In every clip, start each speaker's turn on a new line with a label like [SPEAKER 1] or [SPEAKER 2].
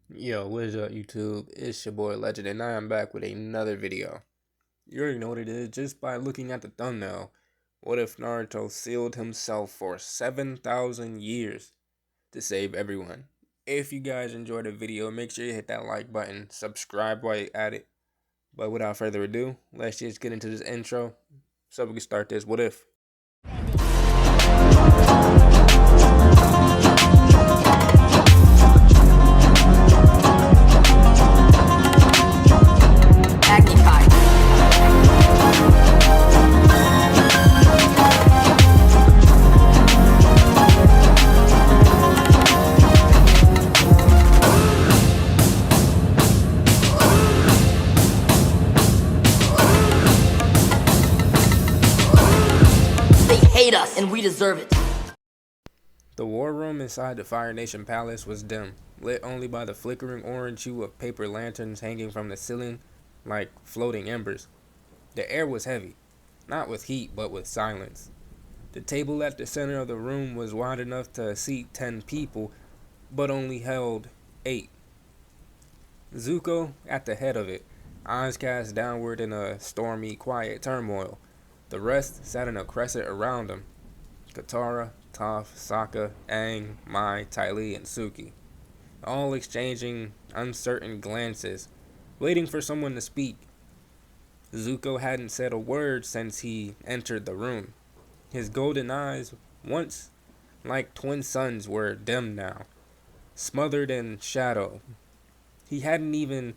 [SPEAKER 1] Yo, what is up, YouTube? It's your boy Legend, and I am back with another video. You already know what it is just by looking at the thumbnail. What if Naruto sealed himself for 7,000 years to save everyone? If you guys enjoyed the video, make sure you hit that like button, subscribe while you're at it. But without further ado, let's just get into this intro so we can start this What If.
[SPEAKER 2] They hate us, and we deserve it.
[SPEAKER 1] The war room inside the Fire Nation Palace was dim, lit only by the flickering orange hue of paper lanterns hanging from the ceiling like floating embers. The air was heavy, not with heat but with silence. The table at the center of the room was wide enough to seat 10 people, but only held 8. Zuko at the head of it, eyes cast downward in a stormy, quiet turmoil. The rest sat in a crescent around him. Katara, Toph, Sokka, Aang, Mai, Ty Lee, and Suki, all exchanging uncertain glances, waiting for someone to speak. Zuko hadn't said a word since he entered the room. His golden eyes, once like twin suns, were dim now, smothered in shadow. He hadn't even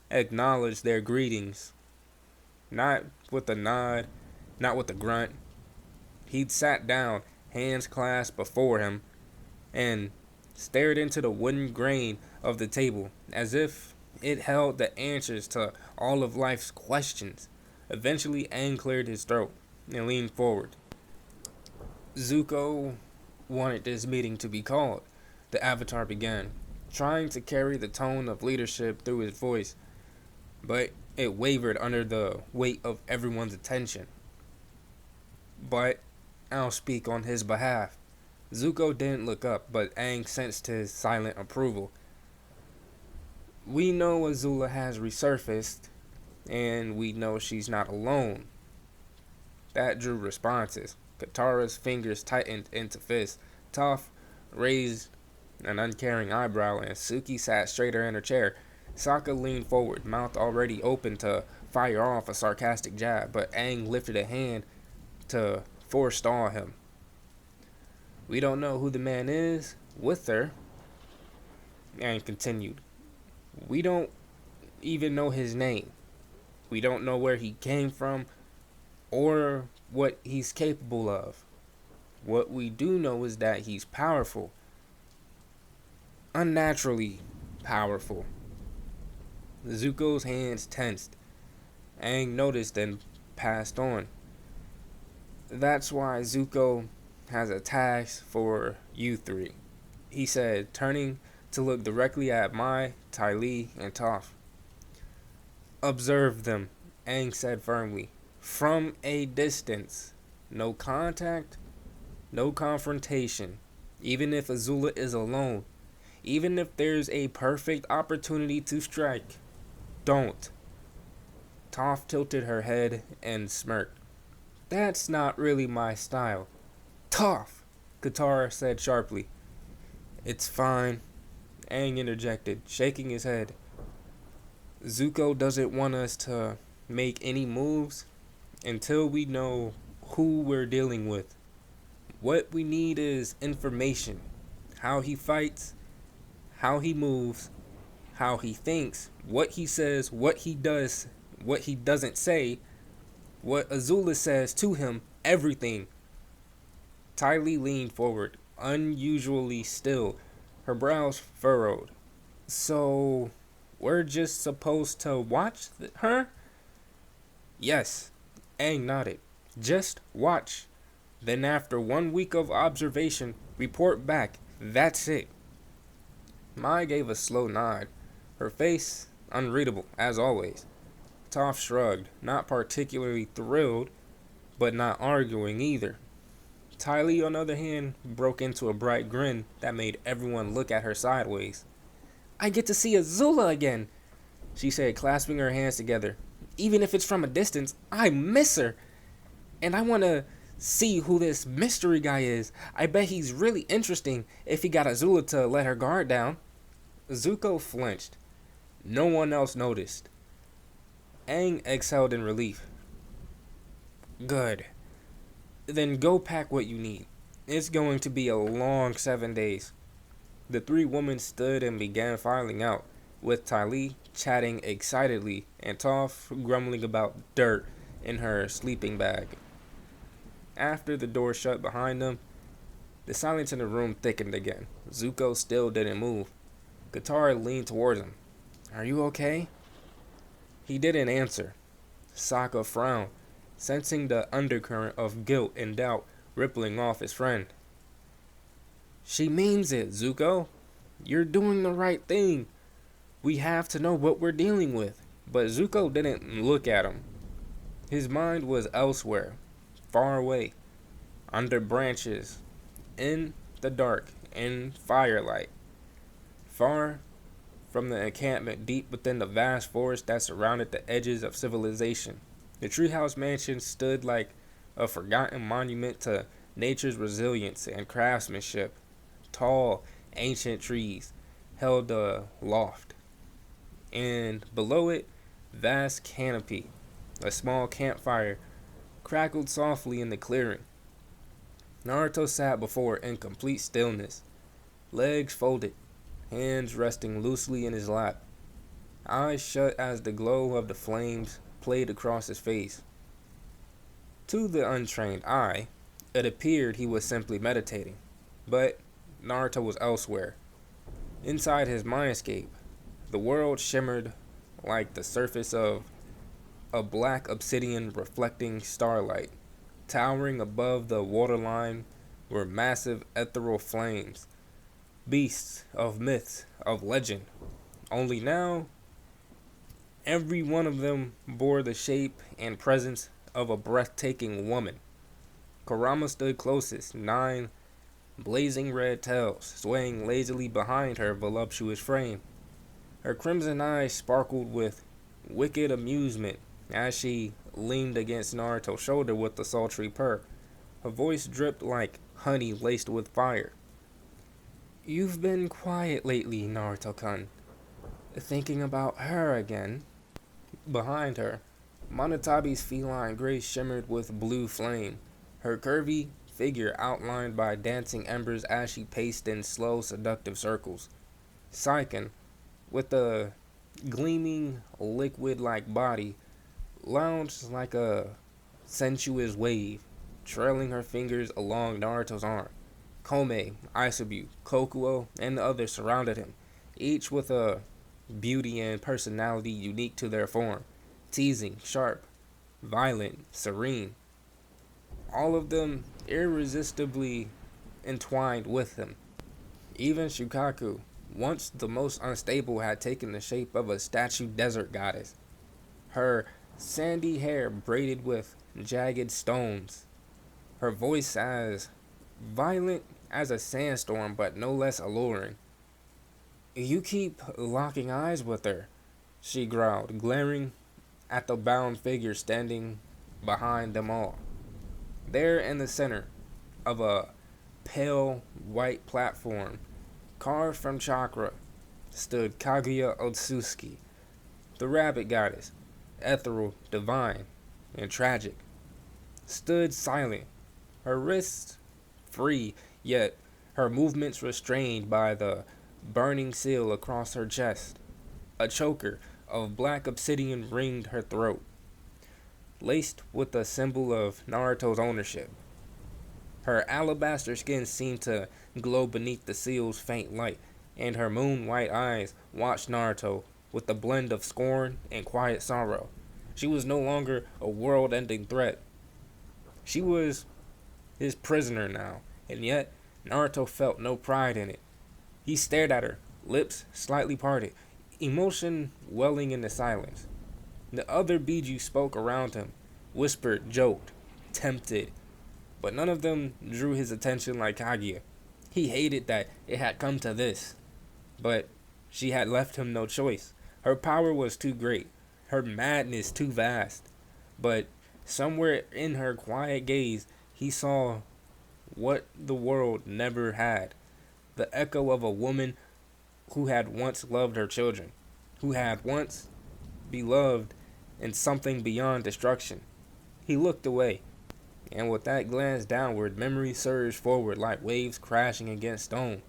[SPEAKER 1] acknowledged their greetings. Not with a nod, not with a grunt. He'd sat down, hands clasped before him, and stared into the wooden grain of the table as if it held the answers to all of life's questions. Eventually, Aang cleared his throat and leaned forward. Zuko wanted this meeting to be called. The Avatar began, trying to carry the tone of leadership through his voice, but it wavered under the weight of everyone's attention. But I'll speak on his behalf. Zuko didn't look up, but Aang sensed his silent approval. We know Azula has resurfaced, and we know she's not alone. That drew responses. Katara's fingers tightened into fists. Toph raised an uncaring eyebrow, and Suki sat straighter in her chair. Sokka leaned forward, mouth already open to fire off a sarcastic jab, but Aang lifted a hand to forestall him. We don't know who the man is with her, Aang continued. We don't even know his name. We don't know where he came from or what he's capable of. What we do know is that he's powerful. Unnaturally powerful. Zuko's hands tensed. Aang noticed and passed on. That's why Zuko has a task for you three, he said, turning to look directly at Mai, Ty Lee, and Toph. Observe them, Aang said firmly. From a distance. No contact, no confrontation. Even if Azula is alone, even if there's a perfect opportunity to strike, don't. Toph tilted her head and smirked. That's not really my style. Toph, Katara said sharply. It's fine, Aang interjected, shaking his head. Zuko doesn't want us to make any moves until we know who we're dealing with. What we need is information. How he fights, how he moves, how he thinks, what he says, what he does, what he doesn't say, what Azula says to him, everything. Ty Lee leaned forward, unusually still, her brows furrowed. So, we're just supposed to watch her? Yes, Aang nodded. Just watch. Then after 1 week of observation, report back. That's it. Mai gave a slow nod, her face unreadable, as always. Toph shrugged, not particularly thrilled, but not arguing either. Ty Lee, on the other hand, broke into a bright grin that made everyone look at her sideways. I get to see Azula again, she said, clasping her hands together. Even if it's from a distance, I miss her. And I want to see who this mystery guy is. I bet he's really interesting if he got Azula to let her guard down. Zuko flinched. No one else noticed. Aang exhaled in relief. Good. Then go pack what you need. It's going to be a long 7 days. The three women stood and began filing out, with Ty Lee chatting excitedly and Toph grumbling about dirt in her sleeping bag. After the door shut behind them, the silence in the room thickened again. Zuko still didn't move. Katara leaned towards him. Are you okay? He didn't answer. Sokka frowned, sensing the undercurrent of guilt and doubt rippling off his friend. She means it, Zuko. You're doing the right thing. We have to know what we're dealing with. But Zuko didn't look at him. His mind was elsewhere, far away, under branches, in the dark, in firelight, far from the encampment deep within the vast forest that surrounded the edges of civilization. The treehouse mansion stood like a forgotten monument to nature's resilience and craftsmanship. Tall, ancient trees held a loft, and below it, vast canopy. A small campfire crackled softly in the clearing. Naruto sat before it in complete stillness, legs folded, hands resting loosely in his lap, eyes shut as the glow of the flames played across his face. To the untrained eye, it appeared he was simply meditating, but Naruto was elsewhere. Inside his mindscape, the world shimmered like the surface of a black obsidian reflecting starlight. Towering above the waterline were massive ethereal flames, beasts of myths, of legend. Only now, every one of them bore the shape and presence of a breathtaking woman. Kurama stood closest, 9 blazing red tails swaying lazily behind her voluptuous frame. Her crimson eyes sparkled with wicked amusement as she leaned against Naruto's shoulder with a sultry purr. Her voice dripped like honey laced with fire. You've been quiet lately, Naruto-kun. Thinking about her again? Behind her, Monetabi's feline grace shimmered with blue flame, her curvy figure outlined by dancing embers as she paced in slow, seductive circles. Saiken, with a gleaming, liquid-like body, lounged like a sensuous wave, trailing her fingers along Naruto's arm. Kome, Aisabu, Kokuo, and the others surrounded him, each with a beauty and personality unique to their form, teasing, sharp, violent, serene. All of them irresistibly entwined with him. Even Shukaku, once the most unstable, had taken the shape of a statue desert goddess. Her sandy hair braided with jagged stones. Her voice as violent as a sandstorm, but no less alluring. You keep locking eyes with her, she growled, glaring at the bound figure standing behind them all. There in the center of a pale white platform, carved from chakra, stood Kaguya Otsutsuki, the rabbit goddess, ethereal, divine, and tragic. Stood silent, her wrists free, yet her movements restrained by the burning seal across her chest. A choker of black obsidian ringed her throat, laced with the symbol of Naruto's ownership. Her alabaster skin seemed to glow beneath the seal's faint light, and her moon-white eyes watched Naruto with a blend of scorn and quiet sorrow. She was no longer a world-ending threat. She was his prisoner now, and yet Naruto felt no pride in it. He stared at her, lips slightly parted, emotion welling in the silence. The other Biju spoke around him, whispered, joked, tempted, but none of them drew his attention like Kaguya. He hated that it had come to this, but She had left him no choice. Her power was too great, her madness too vast. But somewhere in her quiet gaze, he saw what the world never had, the echo of a woman who had once loved her children, who had once beloved in something beyond destruction. He looked away, and with that glance downward, memory surged forward like waves crashing against stone.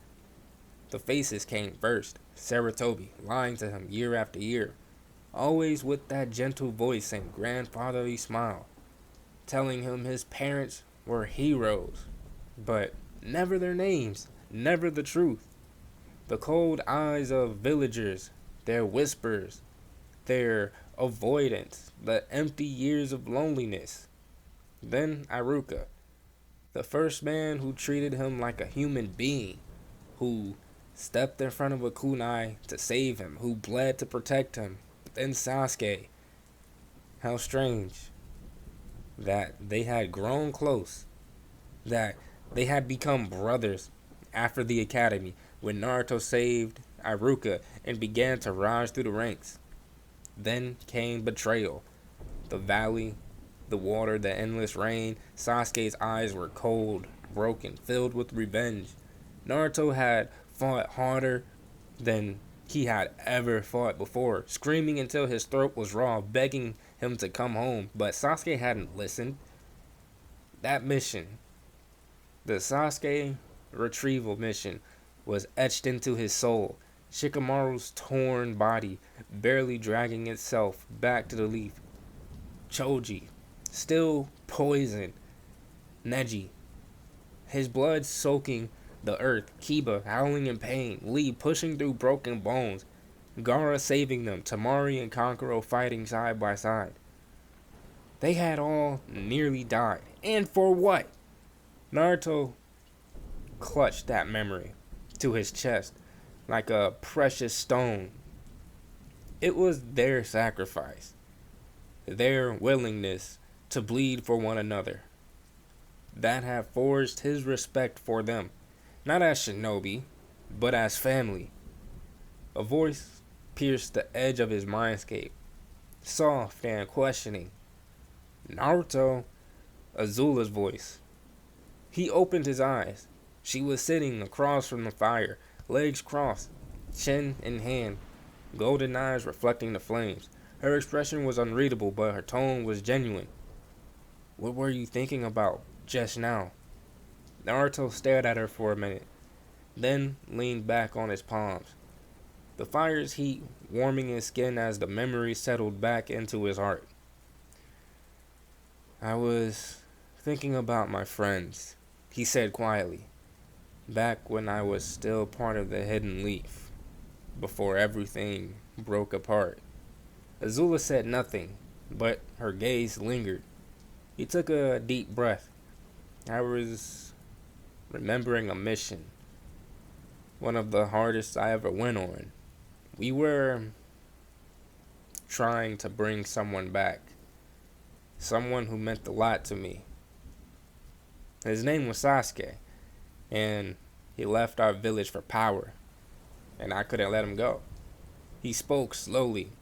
[SPEAKER 1] The faces came first. Saratobi, lying to him year after year, always with that gentle voice and grandfatherly smile, telling him his parents were heroes, but never their names, never the truth. The cold eyes of villagers, their whispers, their avoidance, the empty years of loneliness. Then Iruka, the first man who treated him like a human being, who stepped in front of a kunai to save him, who bled to protect him. Then Sasuke. How strange that they had grown close, that they had become brothers after the academy when Naruto saved Iruka and began to rise through the ranks. Then came betrayal. The valley, the water, the endless rain. Sasuke's eyes were cold, broken, filled with revenge. Naruto had fought harder than he had ever fought before, screaming until his throat was raw, begging him to come home. But Sasuke hadn't listened. That mission, the Sasuke retrieval mission, was etched into his soul. Shikamaru's torn body barely dragging itself back to the leaf. Choji, still poisoned. Neji, his blood soaking the earth. Kiba howling in pain. Lee pushing through broken bones. Gaara saving them. Tamari and Kankuro fighting side by side. They had all nearly died. And for what? Naruto clutched that memory to his chest like a precious stone. It was their sacrifice, their willingness to bleed for one another, that had forged his respect for them, not as shinobi, but as family. A voice pierced the edge of his mindscape, soft and questioning. Naruto, Azula's voice. He opened his eyes. She was sitting across from the fire, legs crossed, chin in hand, golden eyes reflecting the flames. Her expression was unreadable, but her tone was genuine. What were you thinking about just now? Naruto stared at her for a minute, then leaned back on his palms, the fire's heat warming his skin as the memory settled back into his heart. I was thinking about my friends, he said quietly, back when I was still part of the Hidden Leaf, before everything broke apart. Azula said nothing, but her gaze lingered. He took a deep breath. I was remembering a mission, one of the hardest I ever went on. We were trying to bring someone back, someone who meant a lot to me. His name was Sasuke, and he left our village for power, and I couldn't let him go. He spoke slowly,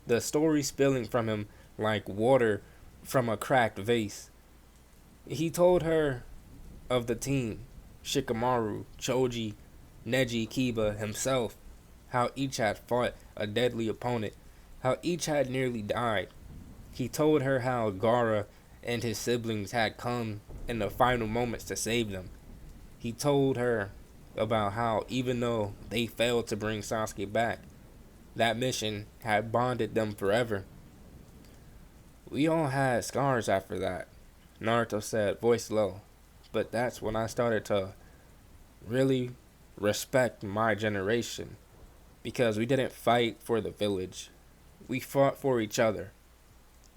[SPEAKER 1] the story spilling from him like water from a cracked vase. He told her of the team, Shikamaru, Choji, Neji, Kiba, himself, how each had fought a deadly opponent, how each had nearly died. He told her how Gaara and his siblings had come in the final moments to save them. He told her about how even though they failed to bring Sasuke back, that mission had bonded them forever. We all had scars after that, Naruto said, voice low. But that's when I started to really respect my generation. Because we didn't fight for the village. We fought for each other.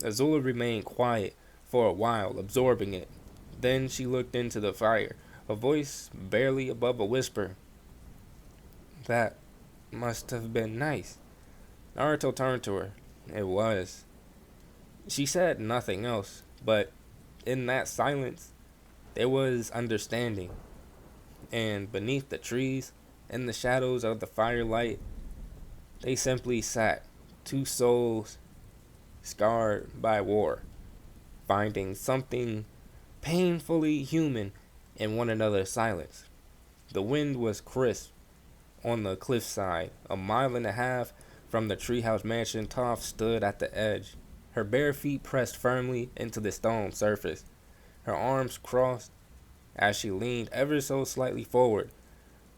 [SPEAKER 1] Azula remained quiet for a while, absorbing it. Then she looked into the fire, a voice barely above a whisper. That must have been nice. Naruto turned to her. It was. She said nothing else, but in that silence, there was understanding. And beneath the trees, in the shadows of the firelight, They simply sat, two souls scarred by war, finding something painfully human in one another's silence. The wind was crisp on the cliffside. A mile and a half from the treehouse mansion, Toph stood at the edge, her bare feet pressed firmly into the stone surface, her arms crossed as she leaned ever so slightly forward.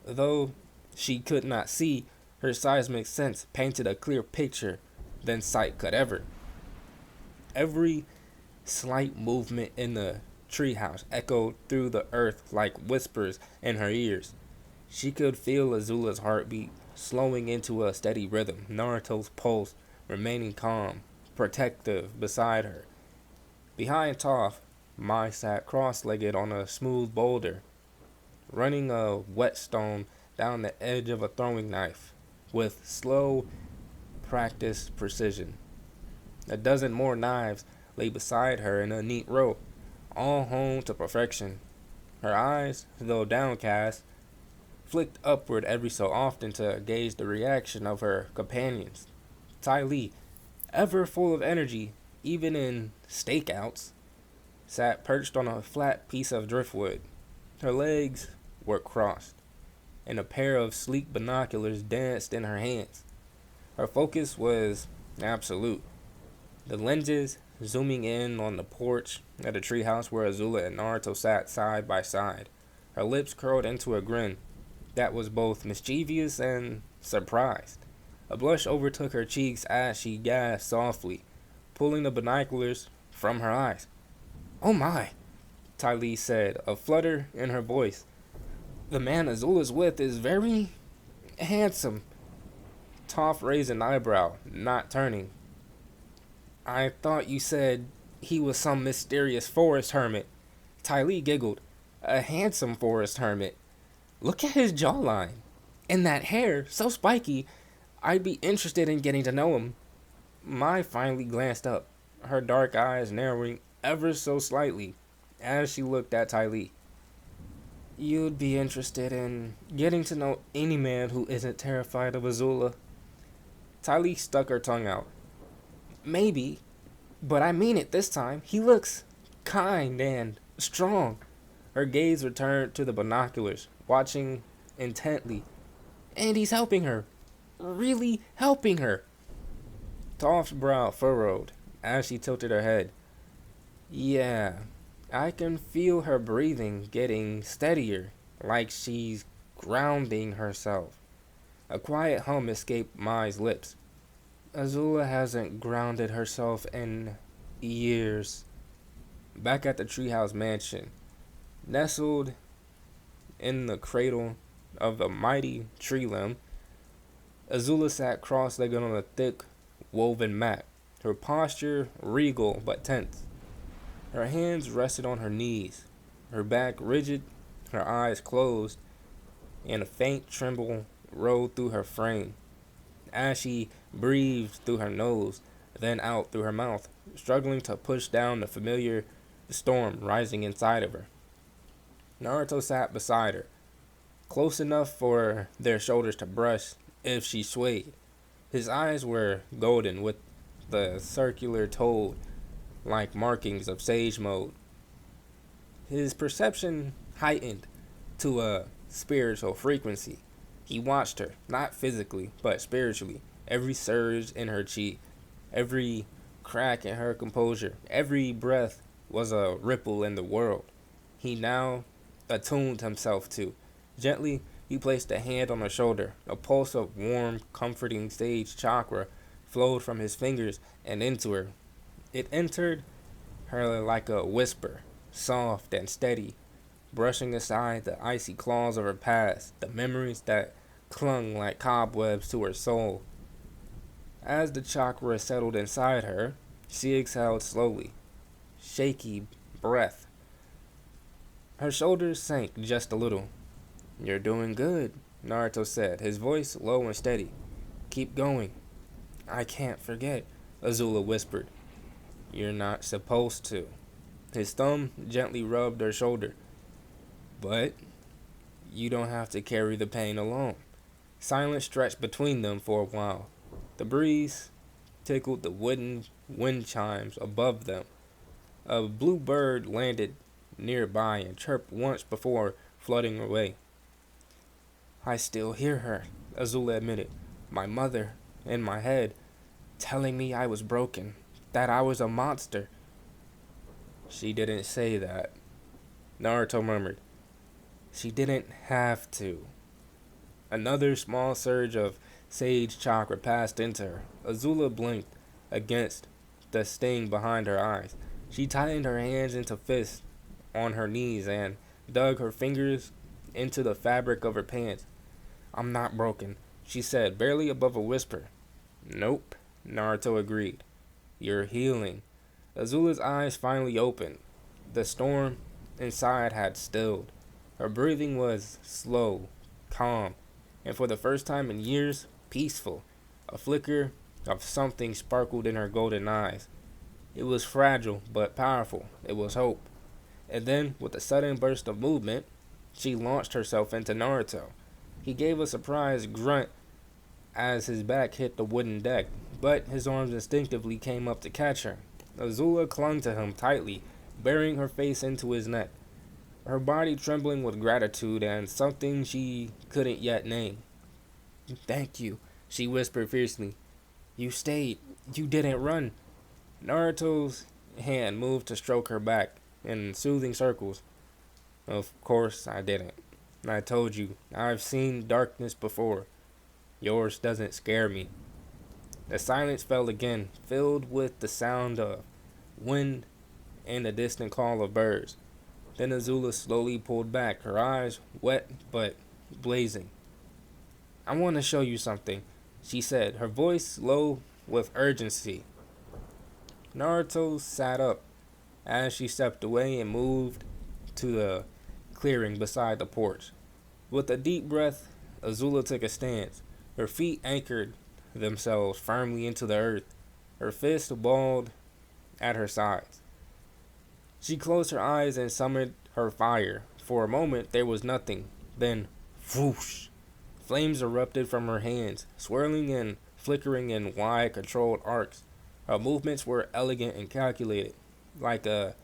[SPEAKER 1] Though she could not see, her seismic sense painted a clear picture than sight could ever. Every slight movement in the treehouse echoed through the earth like whispers in her ears. She could feel Azula's heartbeat slowing into a steady rhythm, Naruto's pulse remaining calm, protective beside her. Behind Toph, Mai sat cross-legged on a smooth boulder, running a whetstone down the edge of a throwing knife with slow, practiced precision. A dozen more knives lay beside her in a neat row, all honed to perfection. Her eyes, though downcast, flicked upward every so often to gauge the reaction of her companions. Ty Lee, ever full of energy, even in stakeouts, sat perched on a flat piece of driftwood. Her legs were crossed, and a pair of sleek binoculars danced in her hands. Her focus was absolute. The lenses zooming in on the porch at the treehouse where Azula and Naruto sat side by side. Her lips curled into a grin that was both mischievous and surprised. A blush overtook her cheeks as she gasped softly, pulling the binoculars from her eyes. "Oh my," Ty Lee said, a flutter in her voice. "The man Azula's with is very handsome." Toph raised an eyebrow, not turning. "I thought you said he was some mysterious forest hermit." Ty Lee giggled. "A handsome forest hermit. Look at his jawline. And that hair, so spiky. I'd be interested in getting to know him." Mai finally glanced up, her dark eyes narrowing ever so slightly as she looked at Ty Lee. "You'd be interested in getting to know any man who isn't terrified of Azula." Ty Lee stuck her tongue out. "Maybe, but I mean it this time. He looks kind and strong." Her gaze returned to the binoculars, watching intently. "And he's helping her. Really helping her." Toph's brow furrowed as she tilted her head. "Yeah, I can feel her breathing getting steadier, like she's grounding herself." A quiet hum escaped Mai's lips. "Azula hasn't grounded herself in years." Back at the treehouse mansion, nestled in the cradle of a mighty tree limb, Azula sat cross-legged on a thick, woven mat, her posture regal but tense. Her hands rested on her knees, her back rigid, her eyes closed, and a faint tremble rolled through her frame as she breathed through her nose, then out through her mouth, struggling to push down the familiar storm rising inside of her. Naruto sat beside her, close enough for their shoulders to brush if she swayed. His eyes were golden with the circular toad-like markings of sage mode. His perception heightened to a spiritual frequency. He watched her, not physically, but spiritually. Every surge in her chi, every crack in her composure, every breath was a ripple in the world he now attuned himself to. Gently, he placed a hand on her shoulder. A pulse of warm, comforting sage chakra flowed from his fingers and into her. It entered her like a whisper, soft and steady, brushing aside the icy claws of her past, the memories that clung like cobwebs to her soul. As the chakra settled inside her, she exhaled slowly, shaky breath. Her shoulders sank just a little. "You're doing good," Naruto said, his voice low and steady. "Keep going." "I can't forget," Azula whispered. "You're not supposed to." His thumb gently rubbed her shoulder. "But you don't have to carry the pain alone." Silence stretched between them for a while. The breeze tickled the wooden wind chimes above them. A blue bird landed nearby and chirped once before floating away. I still hear her, Azula admitted. My mother, in my head, telling me I was broken, that I was a monster. She didn't say that, Naruto murmured. She didn't have to. Another small surge of sage chakra passed into her. Azula blinked against the sting behind her eyes. She tightened her hands into fists on her knees and dug her fingers into the fabric of her pants. I'm not broken, she said, barely above a whisper. Nope, Naruto agreed. You're healing. Azula's eyes finally opened. The storm inside had stilled. Her breathing was slow, calm, and for the first time in years, peaceful. A flicker of something sparkled in her golden eyes. It was fragile but powerful. It was hope. And then, with a sudden burst of movement, she launched herself into Naruto. He gave a surprised grunt as his back hit the wooden deck, but his arms instinctively came up to catch her. Azula clung to him tightly, burying her face into his neck, her body trembling with gratitude and something she couldn't yet name. Thank you, she whispered fiercely. You stayed. You didn't run. Naruto's hand moved to stroke her back in soothing circles. Of course I didn't. I told you, I've seen darkness before. Yours doesn't scare me. The silence fell again, filled with the sound of wind and the distant call of birds. Then Azula slowly pulled back, her eyes wet but blazing. I want to show you something, she said, her voice low with urgency. Naruto sat up as she stepped away and moved to the clearing beside the porch. With a deep breath, Azula took a stance. Her feet anchored themselves firmly into the earth, her fists balled at her sides. She closed her eyes and summoned her fire. For a moment there was nothing. Then, whoosh! Flames erupted from her hands, swirling and flickering in wide, controlled arcs. Her movements were elegant and calculated, like a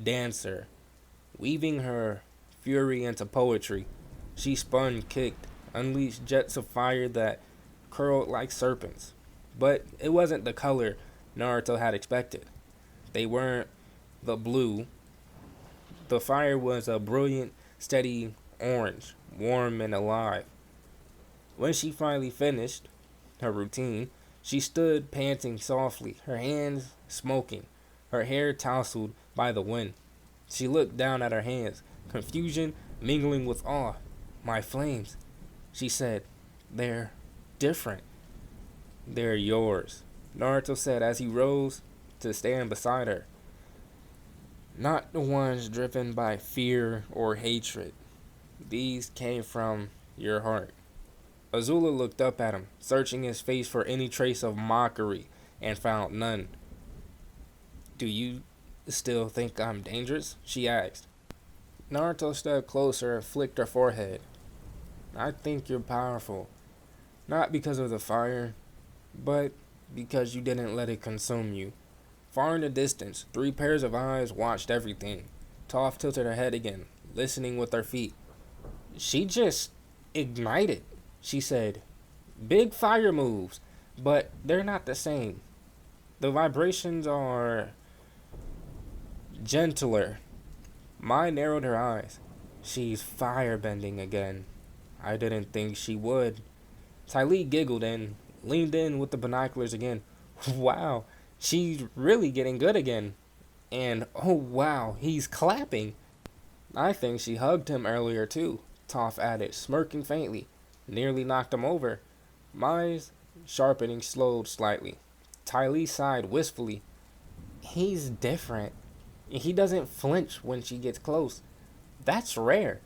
[SPEAKER 1] dancer, weaving her fury into poetry. She spun, kicked, unleashed jets of fire that curled like serpents. But it wasn't the color Naruto had expected. They weren't the blue. The fire was a brilliant, steady orange, warm and alive. When she finally finished her routine, she stood panting softly, her hands smoking, her hair tousled by the wind. She looked down at her hands, confusion mingling with awe. My flames, she said. They're different. They're yours, Naruto said as he rose to stand beside her. Not the ones driven by fear or hatred. These came from your heart. Azula looked up at him, searching his face for any trace of mockery, and found none. Do you still think I'm dangerous? She asked. Naruto stepped closer and flicked her forehead. I think you're powerful. Not because of the fire, but because you didn't let it consume you. Far in the distance, 3 pairs of eyes watched everything. Toph tilted her head again, listening with her feet. She just ignited, she said. Big fire moves, but they're not the same. The vibrations are gentler. Mai narrowed her eyes. She's firebending again. I didn't think she would. Ty Lee giggled and leaned in with the binoculars again. Wow, she's really getting good again. And oh wow, he's clapping. I think she hugged him earlier too, Toph added, smirking faintly. Nearly knocked him over. Mai's sharpening slowed slightly. Ty Lee sighed wistfully. He's different. He doesn't flinch when she gets close. That's rare.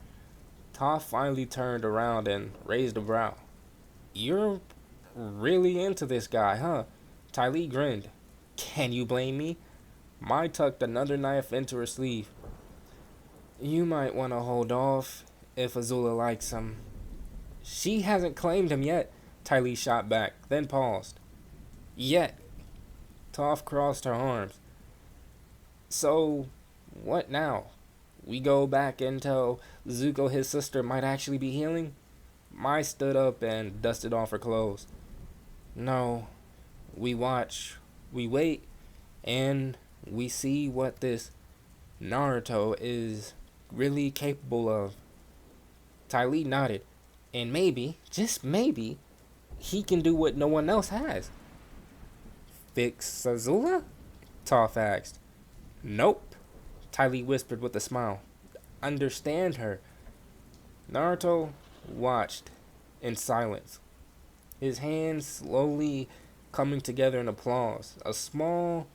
[SPEAKER 1] Toph finally turned around and raised a brow. You're really into this guy, huh? Ty Lee grinned. Can you blame me? Mai tucked another knife into her sleeve. You might want to hold off if Azula likes him. She hasn't claimed him yet, Ty Lee shot back, then paused. Yet, Toph crossed her arms. So, what now? We go back and tell Zuko his sister might actually be healing? Mai stood up and dusted off her clothes. No, we watch, we wait, and we see what this Naruto is really capable of. Ty Lee nodded. And maybe, just maybe, he can do what no one else has. Fix Azula? Toph asked. Nope, Ty Lee whispered with a smile. Understand her. Naruto watched in silence, his hands slowly coming together in applause. A small,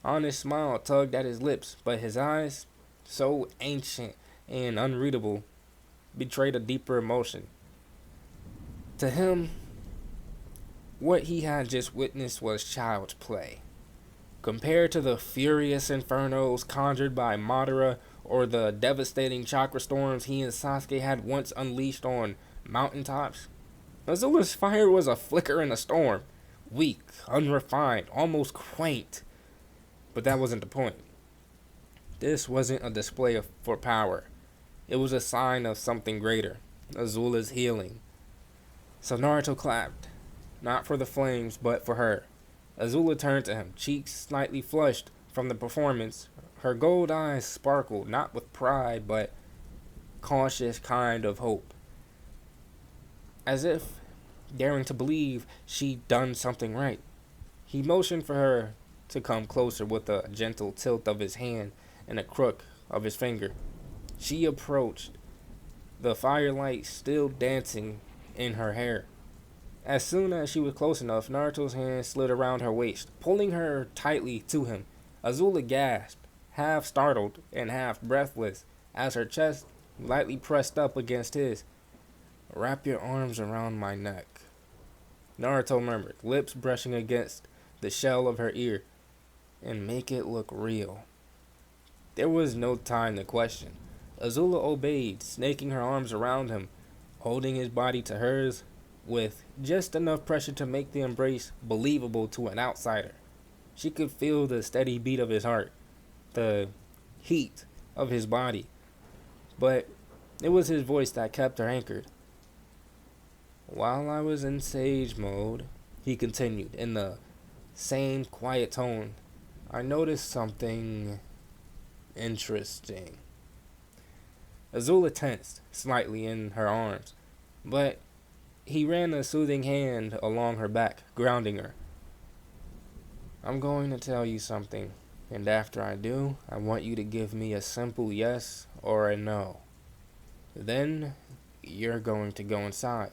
[SPEAKER 1] honest smile tugged at his lips, but his eyes, so ancient and unreadable, betrayed a deeper emotion. To him, what he had just witnessed was child's play. Compared to the furious infernos conjured by Madara or the devastating chakra storms he and Sasuke had once unleashed on mountaintops, Azula's fire was a flicker in a storm. Weak, unrefined, almost quaint. But that wasn't the point. This wasn't a display for power. It was a sign of something greater. Azula's healing. So Naruto clapped. Not for the flames, but for her. Azula turned to him, cheeks slightly flushed from the performance. Her gold eyes sparkled, not with pride, but cautious kind of hope. As if daring to believe she'd done something right. He motioned for her to come closer with a gentle tilt of his hand and a crook of his finger. She approached, the firelight still dancing in her hair. As soon as she was close enough, Naruto's hand slid around her waist, pulling her tightly to him. Azula gasped, half startled and half breathless, as her chest lightly pressed up against his. Wrap your arms around my neck, Naruto murmured, lips brushing against the shell of her ear, and make it look real. There was no time to question. Azula obeyed, snaking her arms around him, holding his body to hers, with just enough pressure to make the embrace believable to an outsider. She could feel the steady beat of his heart, the heat of his body, but it was his voice that kept her anchored. While I was in sage mode, he continued in the same quiet tone, I noticed something interesting. Azula tensed slightly in her arms, but he ran a soothing hand along her back, grounding her. I'm going to tell you something, and after I do, I want you to give me a simple yes or a no. Then, you're going to go inside.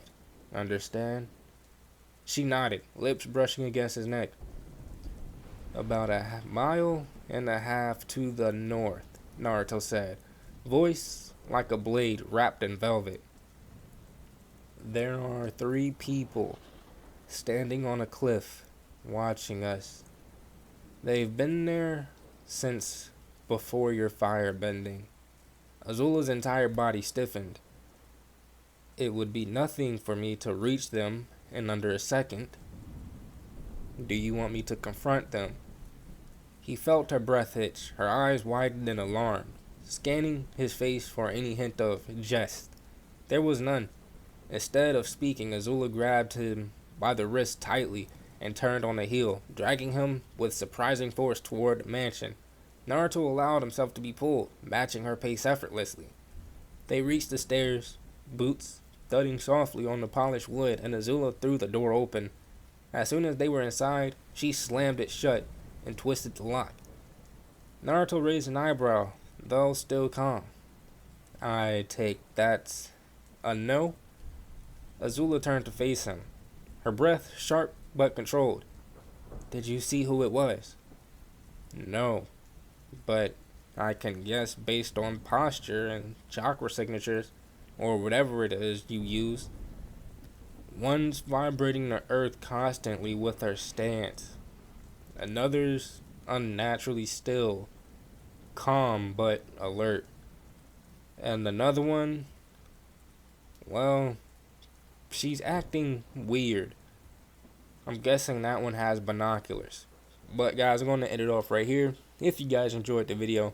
[SPEAKER 1] Understand? She nodded, lips brushing against his neck. About a mile and a half to the north, Naruto said, voice like a blade wrapped in velvet. There are 3 people standing on a cliff watching us. They've been there since before your firebending. Azula's entire body stiffened. It would be nothing for me to reach them in under a second. Do you want me to confront them? He felt her breath hitch. Her eyes widened in alarm, scanning his face for any hint of jest. There was none. Instead of speaking, Azula grabbed him by the wrist tightly and turned on a heel, dragging him with surprising force toward the mansion. Naruto allowed himself to be pulled, matching her pace effortlessly. They reached the stairs, boots thudding softly on the polished wood, and Azula threw the door open. As soon as they were inside, she slammed it shut and twisted the lock. Naruto raised an eyebrow, though still calm. I take that's a no? Azula turned to face him, her breath sharp but controlled. Did you see who it was? No, but I can guess based on posture and chakra signatures, or whatever it is you use. One's vibrating the earth constantly with her stance. Another's unnaturally still, calm but alert. And another one, well, she's acting weird. I'm guessing that one has binoculars. But guys, I'm going to end it off right here. If you guys enjoyed the video,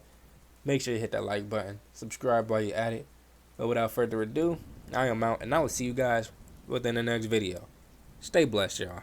[SPEAKER 1] make sure you hit that like button. Subscribe while you're at it. But without further ado, I am out, and I will see you guys within the next video. Stay blessed, y'all.